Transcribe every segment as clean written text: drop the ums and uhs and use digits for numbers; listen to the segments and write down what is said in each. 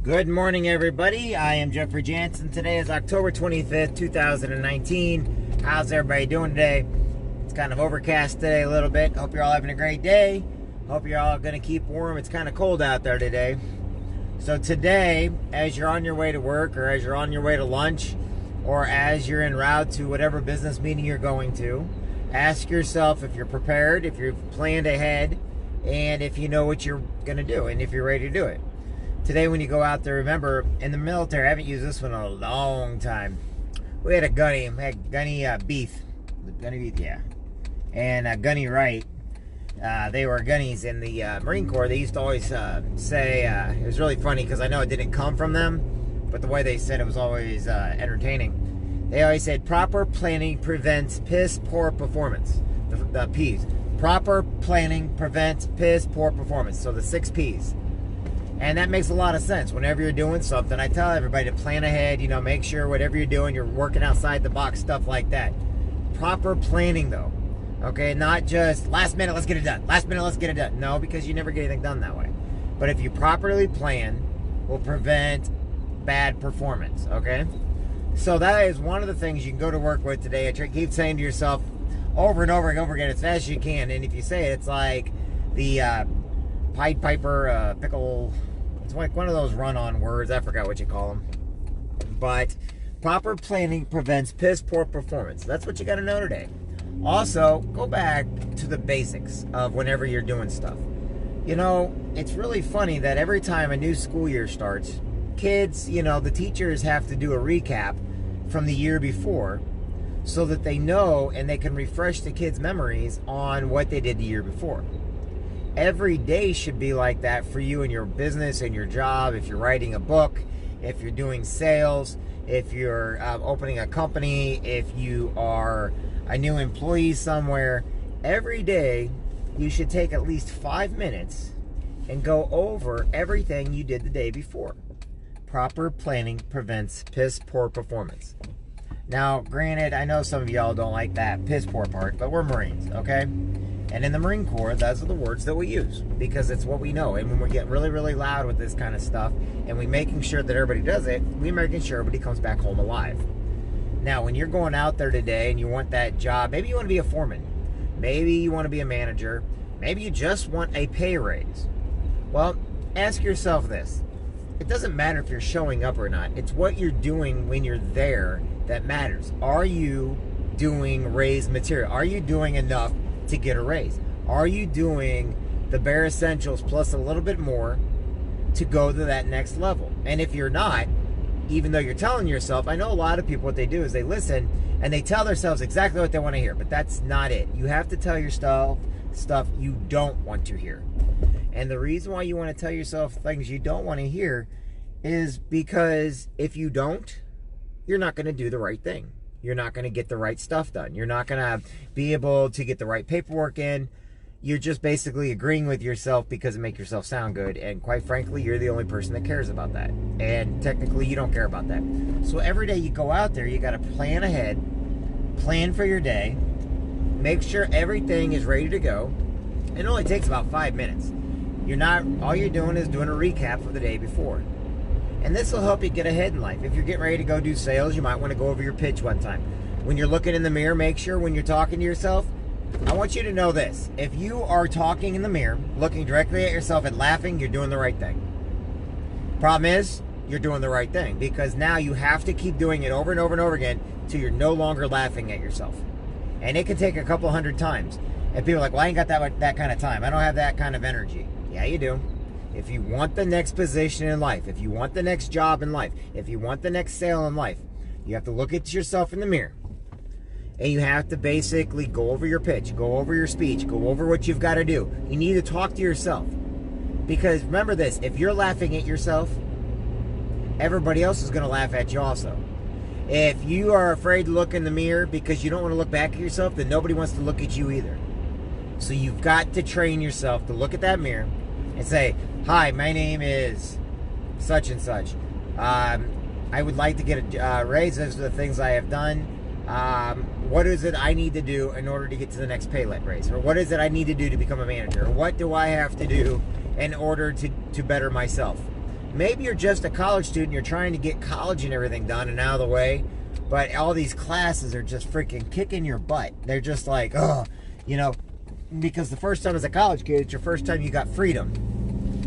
Good morning, everybody. I am Jeffrey Jansen. Today is October 25th, 2019. How's everybody doing today? It's kind of overcast today a little bit. Hope you're all having a great day. Hope you're all going to keep warm. It's kind of cold out there today. So today, as you're on your way to work, or as you're on your way to lunch, or as you're en route to whatever business meeting you're going to, ask yourself if you're prepared, if you've planned ahead, and if you know what you're going to do, and if you're ready to do it. Today, when you go out there, remember, in the military, I haven't used this one in a long time. We had a gunny, Beef, yeah, and Gunny Wright. They were gunnies in the Marine Corps. They used to always say, it was really funny because I know it didn't come from them, but the way they said it was always entertaining. They always said, proper planning prevents piss poor performance. The P's. Proper planning prevents piss poor performance. So the 6 P's. And that makes a lot of sense. Whenever you're doing something, I tell everybody to plan ahead, make sure whatever you're doing, you're working outside the box, stuff like that. Proper planning, though. Okay, not just last minute, let's get it done. Last minute, let's get it done. No, because you never get anything done that way. But if you properly plan, will prevent bad performance, okay? So that is one of the things you can go to work with today. I keep saying to yourself over and over and over again as fast as you can. And if you say it, it's like the Pied Piper pickle. It's like one of those run-on words. I forgot what you call them. But proper planning prevents piss poor performance. That's what you got to know today. Also, go back to the basics of whenever you're doing stuff. It's really funny that every time a new school year starts, kids, the teachers have to do a recap from the year before so that they know and they can refresh the kids' memories on what they did the year before. Every day should be like that for you in your business and your job. If you're writing a book, if you're doing sales, if you're opening a company, if you are a new employee somewhere, every day you should take at least 5 minutes and go over everything you did the day before. Proper planning prevents piss poor performance. Now, granted, I know some of y'all don't like that piss poor part, but we're Marines, okay? And in the Marine Corps, those are the words that we use because it's what we know. And when we get really, really loud with this kind of stuff and we making sure that everybody does it, we're making sure everybody comes back home alive. Now, when you're going out there today and you want that job, maybe you want to be a foreman. Maybe you want to be a manager. Maybe you just want a pay raise. Well, ask yourself this. It doesn't matter if you're showing up or not. It's what you're doing when you're there that matters. Are you doing raise material? Are you doing enough to get a raise? Are you doing the bare essentials plus a little bit more to go to that next level? And if you're not, even though you're telling yourself, I know a lot of people, what they do is they listen and they tell themselves exactly what they want to hear, but that's not it. You have to tell yourself stuff you don't want to hear. And the reason why you want to tell yourself things you don't want to hear is because if you don't, you're not going to do the right thing. You're not going to get the right stuff done. You're not going to be able to get the right paperwork in. You're just basically agreeing with yourself because it makes yourself sound good. And quite frankly, you're the only person that cares about that. And technically, you don't care about that. So every day you go out there, you got to plan ahead, plan for your day, make sure everything is ready to go. It only takes about 5 minutes. All you're doing is doing a recap of the day before. And this will help you get ahead in life. If you're getting ready to go do sales, you might want to go over your pitch one time. When you're looking in the mirror, make sure when you're talking to yourself, I want you to know this. If you are talking in the mirror, looking directly at yourself and laughing, you're doing the right thing. Problem is, you're doing the right thing because now you have to keep doing it over and over and over again till you're no longer laughing at yourself. And it can take a couple hundred times. And people are like, well, I ain't got that kind of time. I don't have that kind of energy. Yeah, you do. If you want the next position in life, if you want the next job in life, if you want the next sale in life, you have to look at yourself in the mirror. And you have to basically go over your pitch, go over your speech, go over what you've got to do. You need to talk to yourself. Because remember this, if you're laughing at yourself, everybody else is going to laugh at you also. If you are afraid to look in the mirror because you don't want to look back at yourself, then nobody wants to look at you either. So you've got to train yourself to look at that mirror and say, hi, my name is such and such. I would like to get a raise. Those are the things I have done. What is it I need to do in order to get to the next pay raise? Or what is it I need to do to become a manager? Or what do I have to do in order to better myself? Maybe you're just a college student, you're trying to get college and everything done and out of the way, but all these classes are just freaking kicking your butt. They're just like, oh, you know, because the first time as a college kid, it's your first time you got freedom.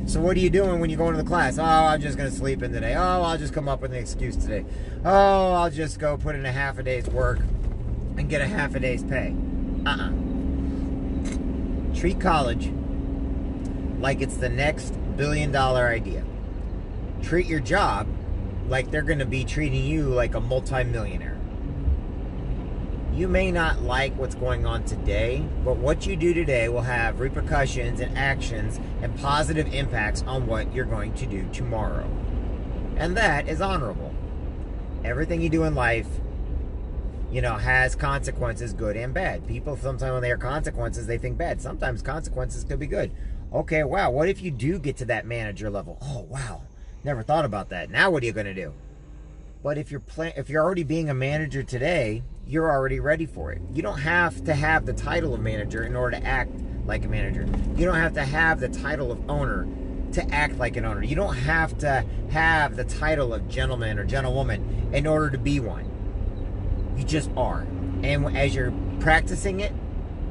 So what are you doing when you go into the class? Oh, I'm just going to sleep in today. Oh, I'll just come up with an excuse today. Oh, I'll just go put in a half a day's work and get a half a day's pay. Treat college like it's the next billion-dollar idea. Treat your job like they're going to be treating you like a multi-millionaire. You may not like what's going on today, but what you do today will have repercussions and actions and positive impacts on what you're going to do tomorrow. And that is honorable. Everything you do in life, you know, has consequences, good and bad. People sometimes when they hear consequences, they think bad. Sometimes consequences could be good. Okay, wow, what if you do get to that manager level? Oh, wow, never thought about that. Now what are you going to do? But if you're already being a manager today, you're already ready for it. You don't have to have the title of manager in order to act like a manager. You don't have to have the title of owner to act like an owner. You don't have to have the title of gentleman or gentlewoman in order to be one. You just are. And as you're practicing it,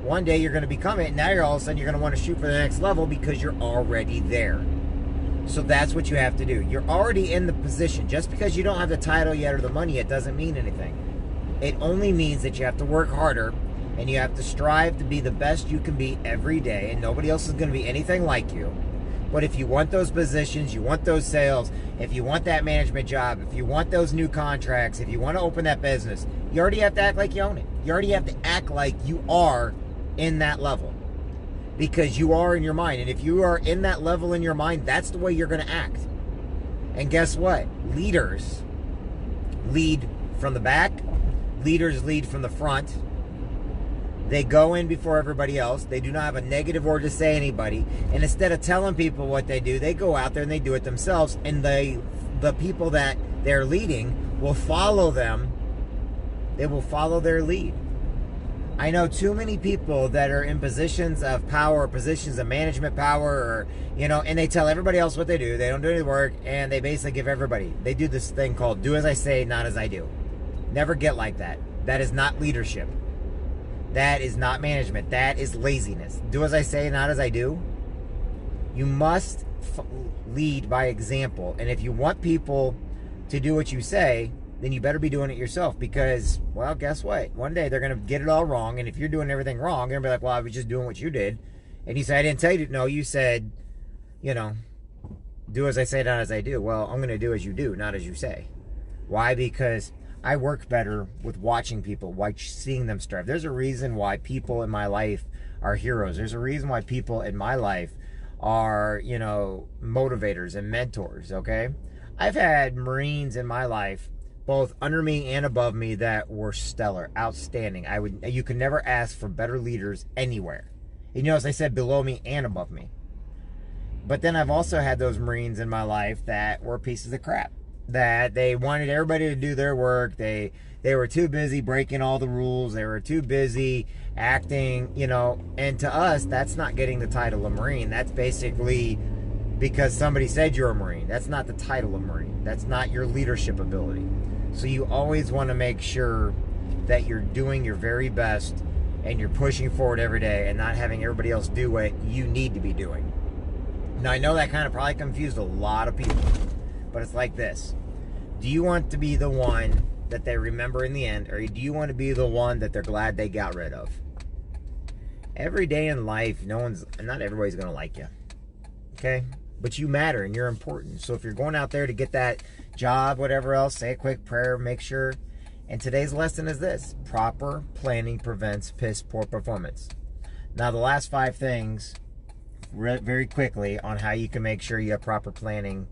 one day you're going to become it. Now all of a sudden you're going to want to shoot for the next level because you're already there. So that's what you have to do. You're already in the position. Just because you don't have the title yet or the money yet doesn't mean anything. It only means that you have to work harder and you have to strive to be the best you can be every day, and nobody else is going to be anything like you. But if you want those positions, you want those sales, if you want that management job, if you want those new contracts, if you want to open that business, you already have to act like you own it. You already have to act like you are in that level. Because you are in your mind. And if you are in that level in your mind, that's the way you're going to act. And guess what? Leaders lead from the back. Leaders lead from the front. They go in before everybody else. They do not have a negative word to say to anybody. And instead of telling people what they do, they go out there and they do it themselves. And the people that they're leading will follow them. They will follow their lead. I know too many people that are in positions of power, positions of management power, or, you know, and they tell everybody else what they do. They don't do any work, and they basically give everybody. They do this thing called do as I say, not as I do. Never get like that. That is not leadership. That is not management. That is laziness. Do as I say, not as I do. You must lead by example. And if you want people to do what you say, then you better be doing it yourself, because, well, guess what? One day they're going to get it all wrong, and if you're doing everything wrong, they're going to be like, well, I was just doing what you did. And you say, I didn't tell you to. No, you said, you know, do as I say, not as I do. Well, I'm going to do as you do, not as you say. Why? Because I work better with watching people, seeing them strive. There's a reason why people in my life are heroes. There's a reason why people in my life are, you know, motivators and mentors, okay? I've had Marines in my life, both under me and above me, that were stellar, outstanding. You can never ask for better leaders anywhere. You know, as I said, below me and above me. But then I've also had those Marines in my life that were pieces of crap. That they wanted everybody to do their work. They were too busy breaking all the rules. They were too busy acting, you know. And to us, that's not getting the title of Marine. That's basically because somebody said you're a Marine. That's not the title of Marine. That's not your leadership ability. So you always want to make sure that you're doing your very best and you're pushing forward every day and not having everybody else do what you need to be doing. Now, I know that kind of probably confused a lot of people, but it's like this. Do you want to be the one that they remember in the end, or do you want to be the one that they're glad they got rid of? Every day in life, not everybody's going to like you, okay? But you matter and you're important. So if you're going out there to get that job, whatever else, say a quick prayer, make sure. And today's lesson is this: proper planning prevents piss poor performance. Now, the last 5 things, very quickly, on how you can make sure you have proper planning.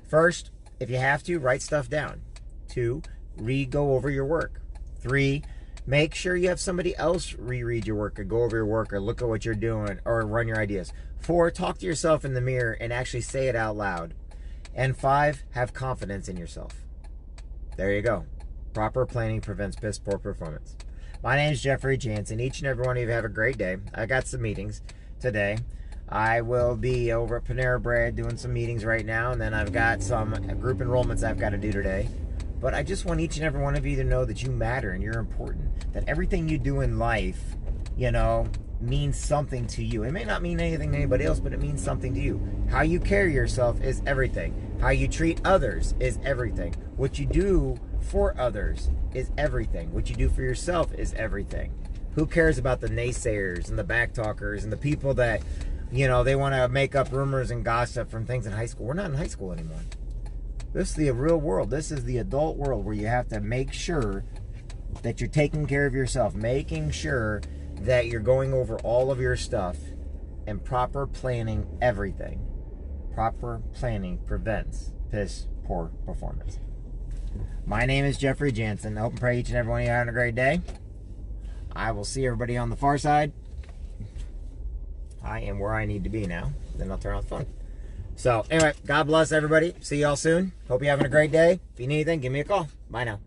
First, if you have to, write stuff down. 2, go over your work. 3, make sure you have somebody else reread your work or go over your work or look at what you're doing or run your ideas. 4, talk to yourself in the mirror and actually say it out loud. And 5, have confidence in yourself. There you go. Proper planning prevents piss poor performance. My name is Jeffrey Jansen. Each and every one of you have a great day. I got some meetings today. I will be over at Panera Bread doing some meetings right now, and then I've got some group enrollments I've got to do today. But I just want each and every one of you to know that you matter and you're important. That everything you do in life, you know, means something to you. It may not mean anything to anybody else, but it means something to you. How you carry yourself is everything. How you treat others is everything. What you do for others is everything. What you do for yourself is everything. Who cares about the naysayers and the backtalkers and the people that, you know, they want to make up rumors and gossip from things in high school? We're not in high school anymore. This is the real world. This is the adult world where you have to make sure that you're taking care of yourself, making sure that you're going over all of your stuff and proper planning everything. Proper planning prevents piss poor performance. My name is Jeffrey Jansen. I hope and pray each and every one of you are having a great day. I will see everybody on the far side. I am where I need to be now. Then I'll turn off the phone. So, anyway, God bless everybody. See y'all soon. Hope you're having a great day. If you need anything, give me a call. Bye now.